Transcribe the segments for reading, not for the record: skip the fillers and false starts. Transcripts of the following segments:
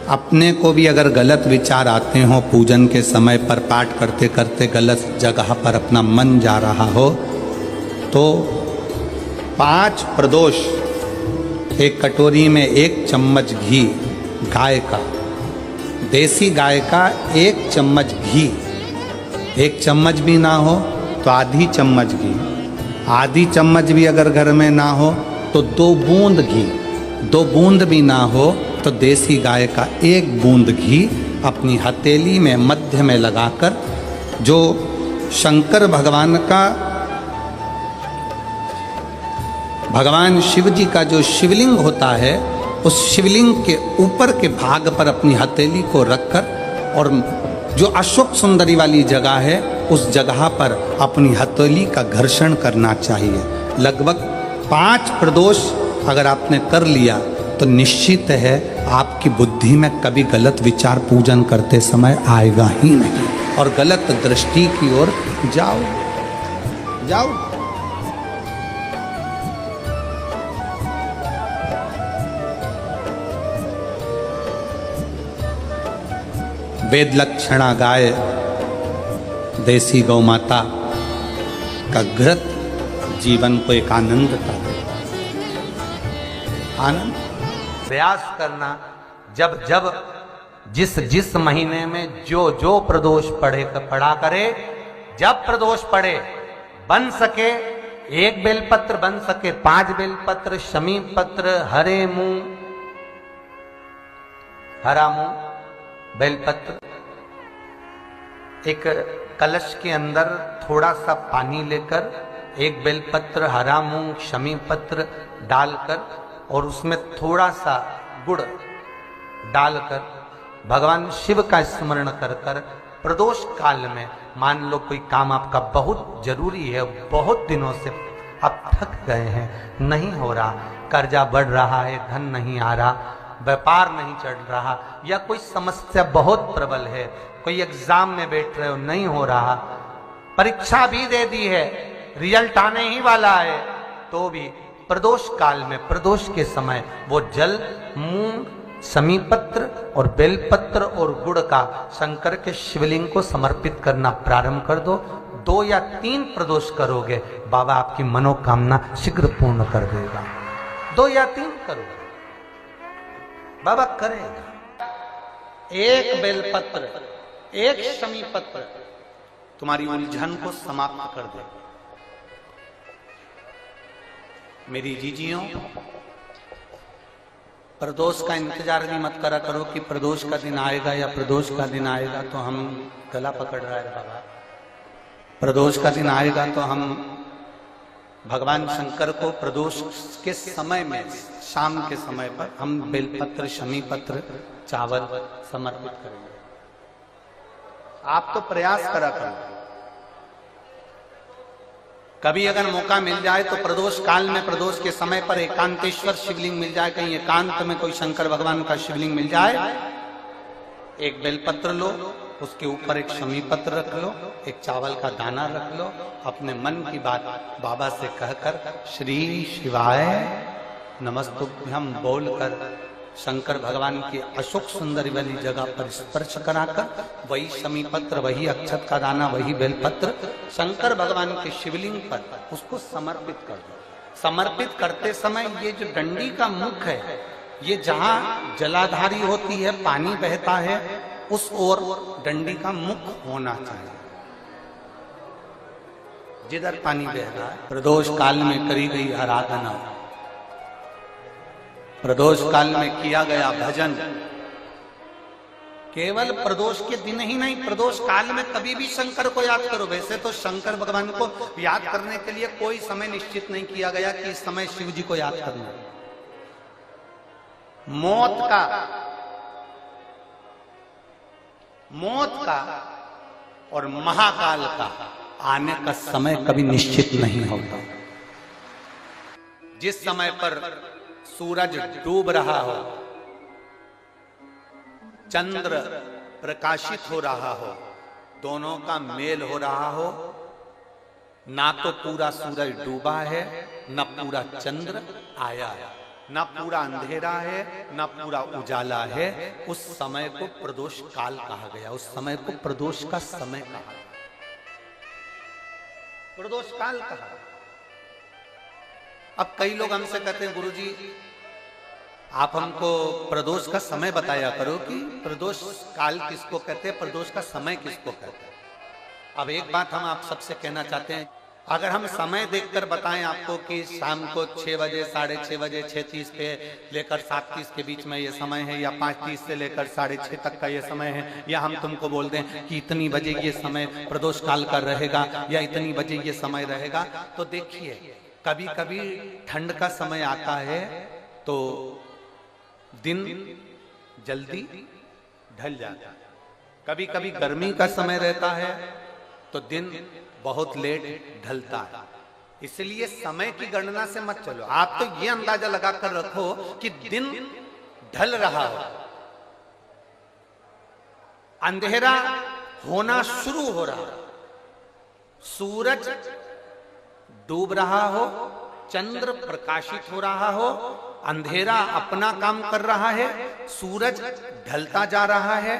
अपने को भी अगर गलत विचार आते हो, पूजन के समय पर पाठ करते करते गलत जगह पर अपना मन जा रहा हो, तो 5 प्रदोष एक कटोरी में 1 चम्मच घी, गाय का, देसी गाय का 1 चम्मच घी, 1 चम्मच भी ना हो तो आधी चम्मच घी, आधी चम्मच भी अगर घर में ना हो तो 2 बूंद घी, 2 बूंद भी ना हो तो देसी गाय का 1 बूंद घी अपनी हथेली में मध्य में लगाकर, जो शंकर भगवान का, भगवान शिव जी का जो शिवलिंग होता है, उस शिवलिंग के ऊपर के भाग पर अपनी हथेली को रखकर, और जो अशोक सुंदरी वाली जगह है उस जगह पर अपनी हथेली का घर्षण करना चाहिए। लगभग 5 प्रदोष अगर आपने कर लिया तो निश्चित है आपकी बुद्धि में कभी गलत विचार पूजन करते समय आएगा ही नहीं, और गलत दृष्टि की ओर जाओ। वेद लक्षणा गाय, देसी गौ माता का घृत जीवन को एक आनंदता दे। आनंद प्रयास करना, जब जब जिस महीने में जो प्रदोष पड़ा करे, जब प्रदोष पड़े, बन सके 1 बेलपत्र, बन सके 5 बेलपत्र, शमी पत्र, हरे मूंग, हरा मूंग, बेलपत्र, एक कलश के अंदर थोड़ा सा पानी लेकर 1 बेलपत्र, हरा मूंग, शमी पत्र डालकर और उसमें थोड़ा सा गुड़ डालकर भगवान शिव का स्मरण कर कर प्रदोष काल में, मान लो कोई काम आपका बहुत जरूरी है, बहुत दिनों से आप थक गए हैं, नहीं हो रहा, कर्जा बढ़ रहा है, धन नहीं आ रहा, व्यापार नहीं चढ़ रहा, या कोई समस्या बहुत प्रबल है, कोई एग्जाम में बैठ रहे हो, नहीं हो रहा, परीक्षा भी दे दी है, रिजल्ट आने ही वाला है, तो भी प्रदोष काल में, प्रदोष के समय वो जल, मूंग, समीपत्र और बेलपत्र और गुड़ का शंकर के शिवलिंग को समर्पित करना प्रारंभ कर दो। 2 या 3 प्रदोष करोगे, बाबा आपकी मनोकामना शीघ्र पूर्ण कर देगा। 2 या 3 करोगे, बाबा करेगा। 1 बेलपत्र, 1 शमी पत्र तुम्हारी उलझन को समाप्त कर देगा। मेरी जीजियों, प्रदोष का इंतजार भी मत करा करो कि प्रदोष का दिन आएगा या प्रदोष का दिन आएगा तो हम गला पकड़ रहा है बाबा, प्रदोष का दिन आएगा तो हम भगवान शंकर को प्रदोष के समय में, शाम के समय पर हम बेलपत्र, शमी पत्र, चावल समर्पित करेंगे। आप तो प्रयास करा करो। कभी अगर मौका मिल जाए तो प्रदोष काल में, प्रदोष के समय पर एकांतेश्वर शिवलिंग मिल जाए, कहीं एकांत में कोई शंकर भगवान का शिवलिंग मिल जाए, 1 बेलपत्र लो, उसके ऊपर 1 शमी पत्र रख लो, 1 चावल का दाना रख लो, अपने मन की बात बाबा से कहकर श्री शिवाय नमस्तुभ्यम बोलकर शंकर भगवान की अशोक सुंदरी वाली जगह पर स्पर्श कराकर, वही शमी पत्र, वही अक्षत का दाना, वही बेलपत्र शंकर भगवान के शिवलिंग पर उसको समर्पित कर दो। समर्पित करते समय ये जो डंडी का मुख है, ये जहां जलाधारी होती है, पानी बहता है, उस ओर डंडी का मुख होना चाहिए, जिधर पानी बह रहा है। प्रदोष काल में करी गई आराधना, प्रदोष काल में किया गया भजन, केवल प्रदोष के दिन ही नहीं, प्रदोष काल में कभी भी शंकर को याद करो। वैसे तो शंकर भगवान को याद करने के लिए कोई समय निश्चित नहीं किया गया कि इस समय शिव जी को याद करना। मौत का और महाकाल का आने का समय कभी निश्चित नहीं होता। जिस समय पर सूरज डूब रहा हो, चंद्र प्रकाशित हो रहा हो, दोनों का मेल हो रहा हो, ना तो पूरा सूरज डूबा है, न पूरा चंद्र आया है, ना पूरा अंधेरा है ना पूरा उजाला है, उस समय को प्रदोष काल कहा गया, उस समय को प्रदोष का समय कहा गया, प्रदोष काल कहा। अब कई लोग हमसे कहते हैं गुरुजी आप हमको प्रदोष का समय बताया करो कि प्रदोष काल किसको कहते हैं, प्रदोष का समय किसको कहते हैं। अब एक बात हम आप सबसे कहना चाहते हैं, अगर हम समय देखकर बताएं आपको कि शाम को 6 बजे, 6:30 बजे, 6:30 पे लेकर 7:30 के बीच में ये समय है, या 5:30 से लेकर 6:30 तक का ये समय है, या हम तुमको बोल दें कि इतनी बजे ये समय प्रदोष काल का रहेगा या इतनी बजे ये समय रहेगा, तो देखिए कभी कभी ठंड का समय आता है तो दिन जल्दी ढल जाता है, कभी कभी गर्मी का समय रहता है तो दिन बहुत लेट ढलता है। इसलिए समय की गणना से मत चलो, आप तो ये अंदाजा लगाकर रखो कि दिन ढल रहा हो, अंधेरा होना शुरू हो रहा हो, सूरज डूब रहा हो, चंद्र प्रकाशित हो रहा हो, अंधेरा अपना काम कर रहा है, सूरज ढलता जा रहा है,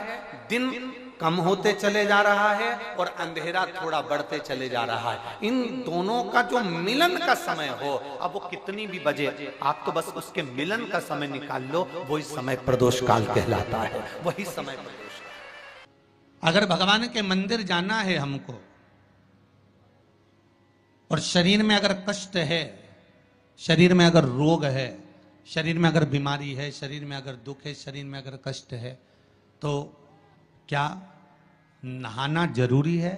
दिन कम होते चले जा रहा है और अंधेरा थोड़ा बढ़ते चले जा रहा है, इन दोनों का जो मिलन का समय हो, अब वो कितनी भी बजे, आप तो बस उसके मिलन का समय निकाल लो, वही समय प्रदोष काल कहलाता है, वही समय प्रदोष काल। अगर भगवान के मंदिर जाना है हमको और शरीर में अगर कष्ट है, शरीर में अगर रोग है, शरीर में अगर बीमारी है, शरीर में अगर दुख है, शरीर में अगर कष्ट है, तो क्या नहाना जरूरी है?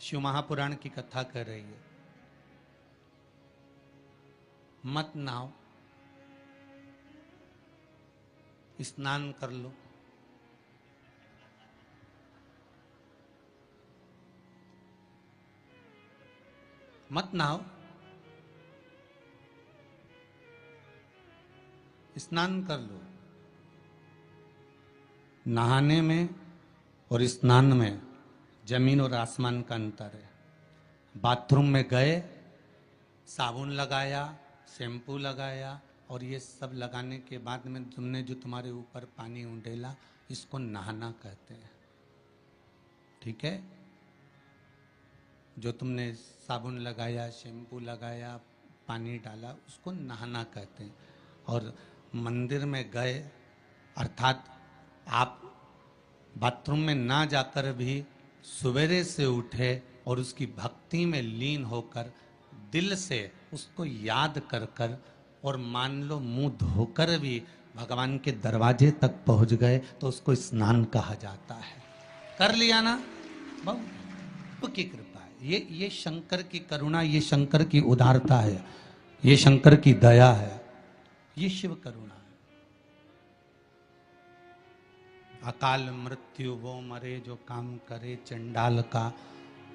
शिव महापुराण की कथा कर रही है, मत नहाओ, स्नान कर लो। मत नहाओ, स्नान कर लो। नहाने में और स्नान में जमीन और आसमान का अंतर है। बाथरूम में गए, साबुन लगाया, शैम्पू लगाया और ये सब लगाने के बाद में तुमने जो तुम्हारे ऊपर पानी उंडेला, इसको नहाना कहते हैं, ठीक है? जो तुमने साबुन लगाया, शैम्पू लगाया, पानी डाला, उसको नहाना कहते हैं। और मंदिर में गए अर्थात आप बाथरूम में ना जाकर भी सवेरे से उठे और उसकी भक्ति में लीन होकर दिल से उसको याद कर कर और मान लो मुंह धोकर भी भगवान के दरवाजे तक पहुंच गए तो उसको स्नान कहा जाता है। कर लिया ना, बहुत की कृपा है। ये शंकर की करुणा, ये शंकर की उदारता है, ये शंकर की दया है, ये शिव करुणा है। अकाल मृत्यु वो मरे जो काम करे चंडाल का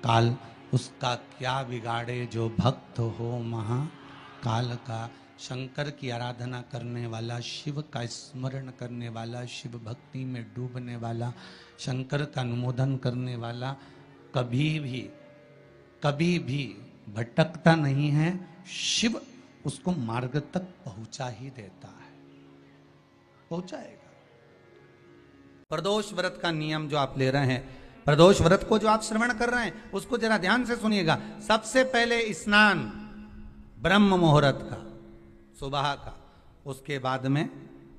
काल, उसका क्या बिगाड़े जो भक्त हो महाकाल का। शंकर की आराधना करने वाला, शिव का स्मरण करने वाला, शिव भक्ति में डूबने वाला, शंकर का अनुमोदन करने वाला कभी भी भटकता नहीं है। शिव उसको मार्ग तक पहुंचा ही देता है, पहुंचाएगा। प्रदोष व्रत का नियम जो आप ले रहे हैं, प्रदोष व्रत को जो आप श्रवण कर रहे हैं, उसको जरा ध्यान से सुनिएगा। सबसे पहले स्नान ब्रह्म मुहूर्त का, सुबह का, उसके बाद में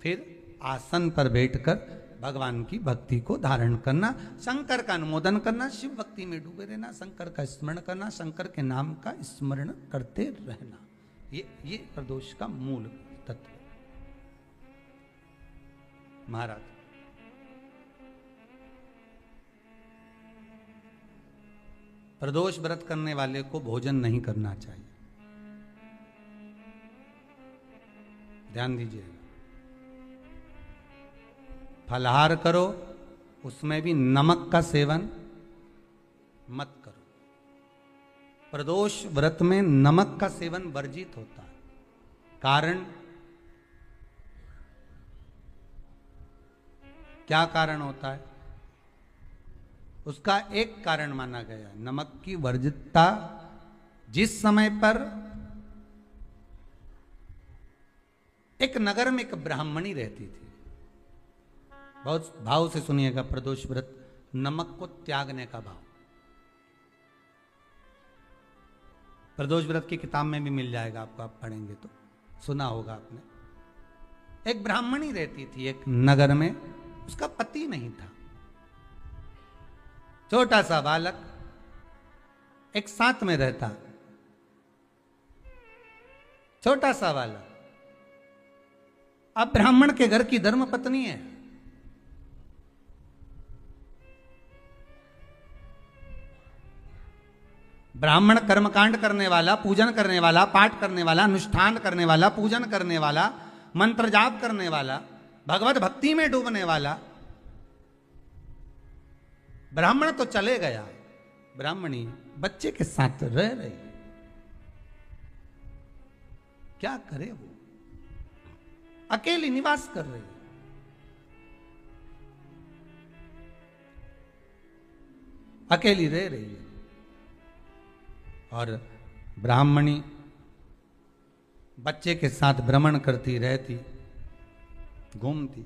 फिर आसन पर बैठकर भगवान की भक्ति को धारण करना, शंकर का अनुमोदन करना, शिव भक्ति में डूबे रहना, शंकर का स्मरण करना, शंकर के नाम का स्मरण करते रहना। ये प्रदोष का मूल तत्व। महाराज प्रदोष व्रत करने वाले को भोजन नहीं करना चाहिए, ध्यान दीजिएगा। फलाहार करो, उसमें भी नमक का सेवन मत करो। प्रदोष व्रत में नमक का सेवन वर्जित होता है। कारण क्या कारण होता है? उसका एक कारण माना गया, नमक की वर्जितता। जिस समय पर एक नगर में एक ब्राह्मणी रहती थी, बहुत भाव से सुनिएगा, प्रदोष व्रत, नमक को त्यागने का भाव। प्रदोष व्रत की किताब में भी मिल जाएगा आपको, आप पढ़ेंगे तो सुना होगा आपने। एक ब्राह्मणी रहती थी एक नगर में, उसका पति नहीं था, छोटा सा बालक एक साथ में रहता, छोटा सा बालक। अब ब्राह्मण के घर की धर्म पत्नी है, ब्राह्मण कर्मकांड करने वाला, पूजन करने वाला, पाठ करने वाला, अनुष्ठान करने वाला, पूजन करने वाला, मंत्र जाप करने वाला, भगवत भक्ति में डूबने वाला। ब्राह्मण तो चले गया, ब्राह्मणी बच्चे के साथ रह रही, क्या करे वो, अकेली निवास कर रही, अकेली रह रही है। और ब्राह्मणी बच्चे के साथ भ्रमण करती रहती, घूमती।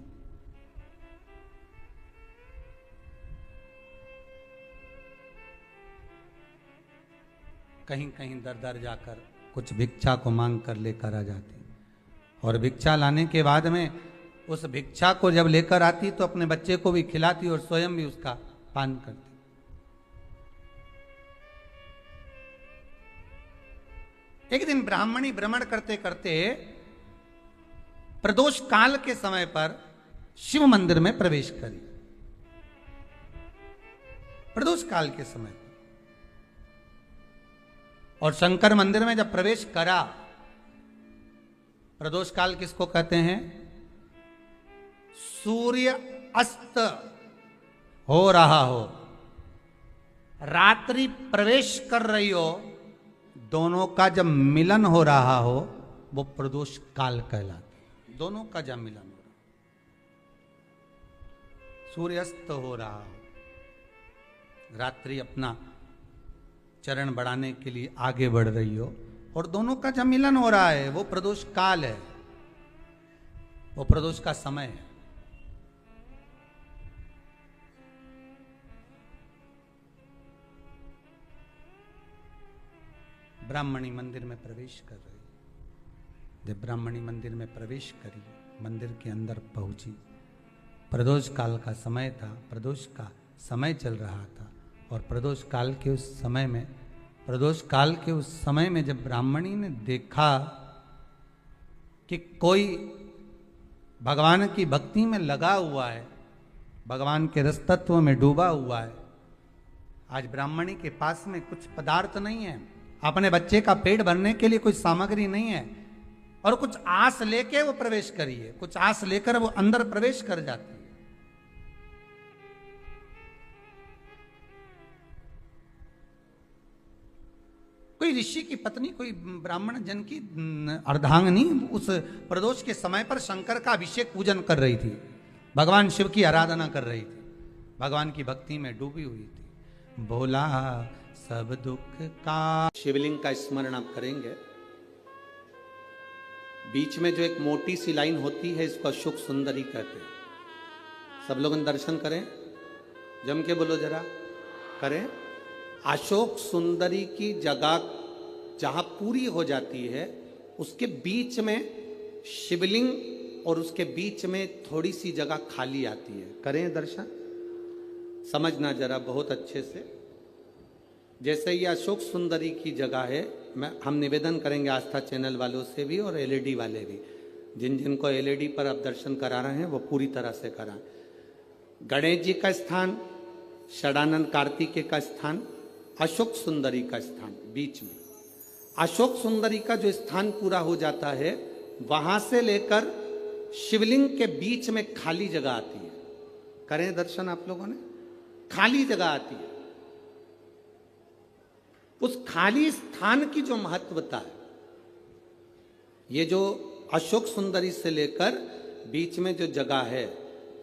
कहीं कहीं दर दर जाकर कुछ भिक्षा को मांग कर लेकर आ जाती, और भिक्षा लाने के बाद में उस भिक्षा को जब लेकर आती तो अपने बच्चे को भी खिलाती और स्वयं भी उसका पान करती। एक दिन ब्राह्मणी भ्रमण करते करते प्रदोष काल के समय पर शिव मंदिर में प्रवेश करी। प्रदोष काल के समय पर, और शंकर मंदिर में जब प्रवेश करा, प्रदोष काल किसको कहते हैं? सूर्य अस्त हो रहा हो, रात्रि प्रवेश कर रही हो, दोनों का जब मिलन हो रहा हो वो प्रदोष काल कहलाता। दोनों का जब मिलन हो रहा, सूर्यास्त हो रहा हो, रात्रि अपना चरण बढ़ाने के लिए आगे बढ़ रही हो, और दोनों का जब मिलन हो रहा है, वो प्रदोष काल है, वो प्रदोष का समय है। ब्राह्मणी मंदिर में प्रवेश कर रही। जब ब्राह्मणी मंदिर में प्रवेश करी, मंदिर के अंदर पहुंची, प्रदोष काल का समय था, प्रदोष का समय चल रहा था, और प्रदोष काल के उस समय में, प्रदोष काल के उस समय में जब ब्राह्मणी ने देखा कि कोई भगवान की भक्ति में लगा हुआ है, भगवान के रस तत्व में डूबा हुआ है। आज ब्राह्मणी के पास में कुछ पदार्थ नहीं है, अपने बच्चे का पेट भरने के लिए कोई सामग्री नहीं है, और कुछ आस लेके वो प्रवेश करी है, कुछ आस लेकर वो अंदर प्रवेश कर जाती है। कोई ऋषि की पत्नी, कोई ब्राह्मण जन की अर्धांगिनी उस प्रदोष के समय पर शंकर का अभिषेक पूजन कर रही थी, भगवान शिव की आराधना कर रही थी, भगवान की भक्ति में डूबी हुई थी। भोला सब दुख का, शिवलिंग का स्मरण आप करेंगे। बीच में जो एक मोटी सी लाइन होती है, इसको अशोक सुंदरी कहते हैं। सब लोग दर्शन करें, जम के बोलो जरा, करें। अशोक सुंदरी की जगह जहां पूरी हो जाती है, उसके बीच में शिवलिंग, और उसके बीच में थोड़ी सी जगह खाली आती है। करें दर्शन, समझना जरा बहुत अच्छे से। जैसे ये अशोक सुंदरी की जगह है, हम निवेदन करेंगे आस्था चैनल वालों से भी और एलईडी वाले भी, जिन जिनको एलईडी पर आप दर्शन करा रहे हैं वो पूरी तरह से कराएं। गणेश जी का स्थान, षडानंद कार्तिकेय का स्थान, अशोक सुंदरी का स्थान बीच में। अशोक सुंदरी का जो स्थान पूरा हो जाता है, वहां से लेकर शिवलिंग के बीच में खाली जगह आती है। करें दर्शन आप लोगों ने, खाली जगह आती है। उस खाली स्थान की जो महत्वता है, ये जो अशोक सुंदरी से लेकर बीच में जो जगह है,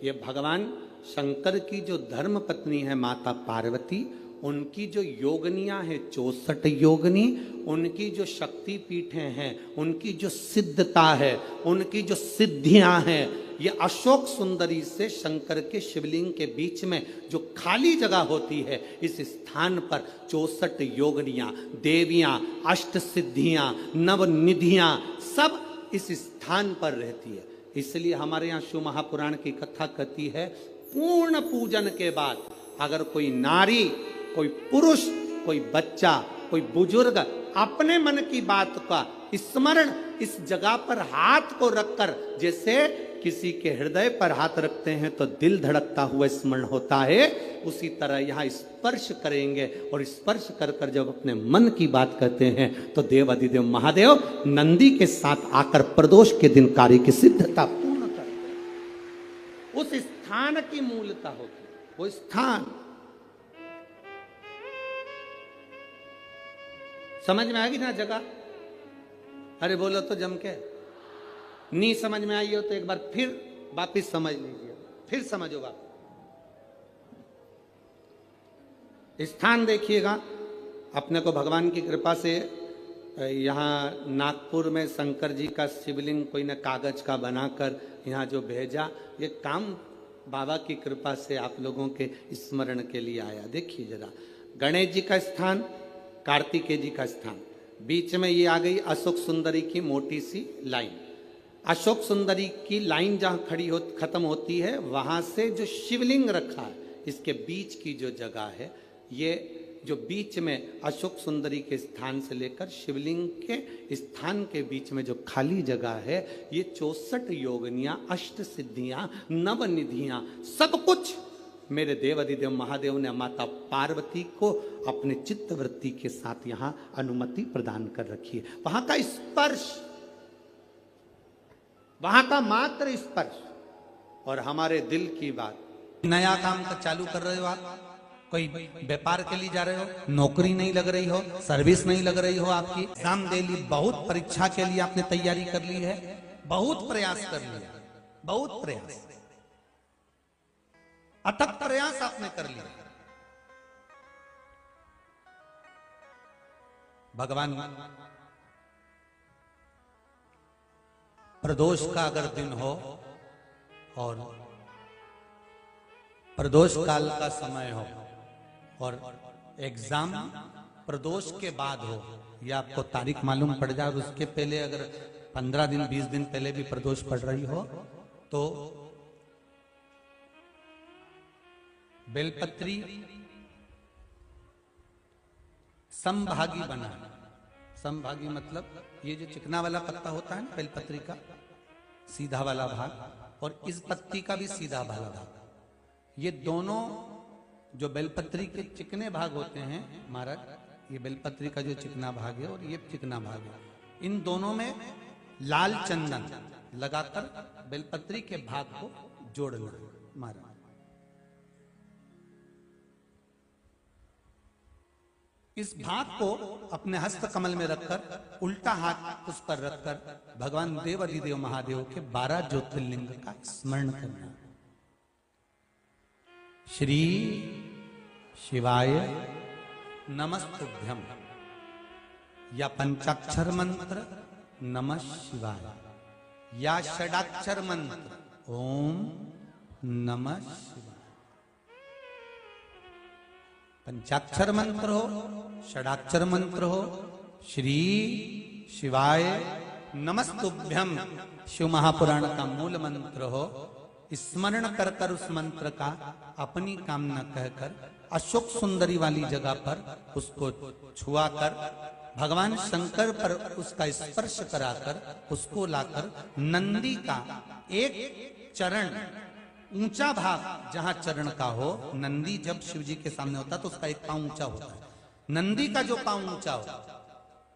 ये भगवान शंकर की जो धर्म पत्नी है माता पार्वती, उनकी जो योगनियां हैं 64 योगनी, उनकी जो शक्ति पीठें हैं, उनकी जो सिद्धता है, उनकी जो सिद्धियां हैं, ये अशोक सुंदरी से शंकर के शिवलिंग के बीच में जो खाली जगह होती है, इस स्थान पर 64 योगनियां, देवियां, अष्ट सिद्धियां, नवनिधियां सब इस स्थान पर रहती है। इसलिए हमारे यहाँ शिव महापुराण की कथा कहती है, पूर्ण पूजन के बाद अगर कोई नारी, कोई पुरुष, कोई बच्चा, कोई बुजुर्ग अपने मन की बात का स्मरण इस जगह पर हाथ को रखकर, जैसे किसी के हृदय पर हाथ रखते हैं तो दिल धड़कता हुआ स्मरण होता है, उसी तरह यहाँ स्पर्श करेंगे और स्पर्श कर कर जब अपने मन की बात कहते हैं तो देव अधिदेव महादेव नंदी के साथ आकर प्रदोष के दिन कार्य की सिद्धता पूर्ण करते हैं। उस स्थान की मूलता होती है, वो स्थान समझ में आएगी ना जगह? अरे बोलो तो जम के। नहीं समझ में आई हो तो एक बार फिर वापिस समझ लीजिए, फिर समझो वापिस। स्थान देखिएगा, अपने को भगवान की कृपा से यहाँ नागपुर में शंकर जी का शिवलिंग कोई ने कागज का बनाकर यहाँ जो भेजा, ये काम बाबा की कृपा से आप लोगों के स्मरण के लिए आया। देखिए जरा, गणेश जी का स्थान, कार्तिकेय जी का स्थान, बीच में ये आ गई अशोक सुंदरी की मोटी सी लाइन। अशोक सुंदरी की लाइन जहां खत्म होती है, वहां से जो शिवलिंग रखा है, इसके बीच की जो जगह है, ये जो बीच में अशोक सुंदरी के स्थान से लेकर शिवलिंग के स्थान के बीच में जो खाली जगह है, ये 64 योगनियां, अष्ट सिद्धियां, नवनिधियां, सब कुछ मेरे देव अधिदेव महादेव ने माता पार्वती को अपने चित्तवृत्ति के साथ यहां अनुमति प्रदान कर रखी है। वहां का स्पर्श, वहां का मात्र स्पर्श और हमारे दिल की बात। नया काम का चालू कर रहे हो आप, कोई व्यापार के लिए जा रहे हो, नौकरी नहीं लग रही हो, सर्विस नहीं लग रही हो, आपकी एग्जाम दे ली, बहुत परीक्षा के लिए आपने तैयारी कर ली है, बहुत प्रयास कर लिया, बहुत प्रयास, अथक प्रयास आपने कर लिया। भगवान प्रदोष का अगर दिन हो और प्रदोष काल का समय हो और एग्जाम प्रदोष के बाद हो, या आपको तारीख मालूम पड़ जाए, उसके पहले अगर 15 दिन 20 दिन पहले भी प्रदोष पड़ रही हो, तो बेलपत्री समभागी बना। समभागी मतलब ये जो चिकना वाला पत्ता होता है ना बेलपत्री का, सीधा वाला भाग, और इस पत्ती का भी सीधा वाला भाग, ये दोनों जो बेलपत्री के चिकने भाग होते हैं महाराज, ये बेलपत्री का जो चिकना भाग है और ये चिकना भाग है, इन दोनों में लाल चंदन लगाकर बेलपत्री के भाग को जोड़ना महाराज। इस भाग को अपने हस्त कमल में रखकर, उल्टा हाथ उस पर रखकर भगवान देव अधिदेव महादेव के 12 ज्योतिर्लिंग का स्मरण करना। श्री शिवाय नमस्तुभ्यम, या पंचाक्षर मंत्र नमः शिवाय, या षडाक्षर मंत्र ओम नमः शिवाय। पंचाक्षर मंत्र हो, षडाक्षर मंत्र हो, श्री शिवाय नमस्तुभ्यम शिव महापुराण का मूल मंत्र हो, स्मरण कर कर उस मंत्र का अपनी कामना कहकर अशोक सुंदरी वाली जगह पर उसको छुआ कर, भगवान शंकर पर उसका स्पर्श कराकर, उसको लाकर नंदी का एक चरण, ऊंचा भाग जहां चरण का हो, नंदी जब शिव जी के सामने होता तो उसका एक पांव ऊंचा होता है, नंदी का जो पांव ऊंचा हो,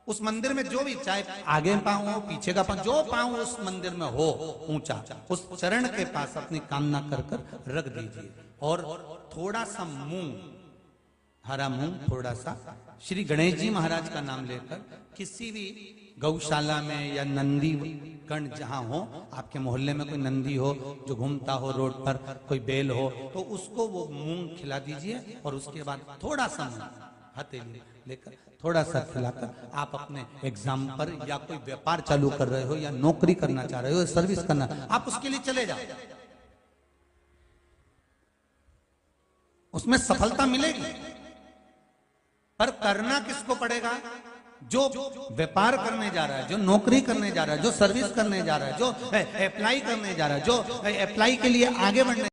उस मंदिर में जो भी, चाहे आगे पांव हो पीछे का पांव, जो पांव उस मंदिर में हो ऊंचा, उस चरण के पास अपनी कामना कर कर रख दीजिए। और थोड़ा सा मूंग, हरा मूंग थोड़ा सा, श्री गणेश जी महाराज का नाम लेकर किसी भी गौशाला में या नंदी गण जहां हो, आपके मोहल्ले में कोई नंदी हो जो घूमता हो रोड पर, कोई बैल हो, तो उसको वो मूंग खिला दीजिए और उसके बाद थोड़ा सा हथेली लेकर थोड़ा सा खिलाकर आप अपने एग्जाम पर या कोई व्यापार चालू कर रहे हो या नौकरी करना चाह रहे हो, सर्विस करना, आप उसके लिए चले जाओ, उसमें सफलता मिलेगी। पर करना किसको पड़ेगा? जो व्यापार करने जा रहा है, जो नौकरी करने जा रहा है, जो सर्विस करने जा रहा है, जो अप्लाई करने जा रहा है, जो अप्लाई के लिए आगे बढ़ने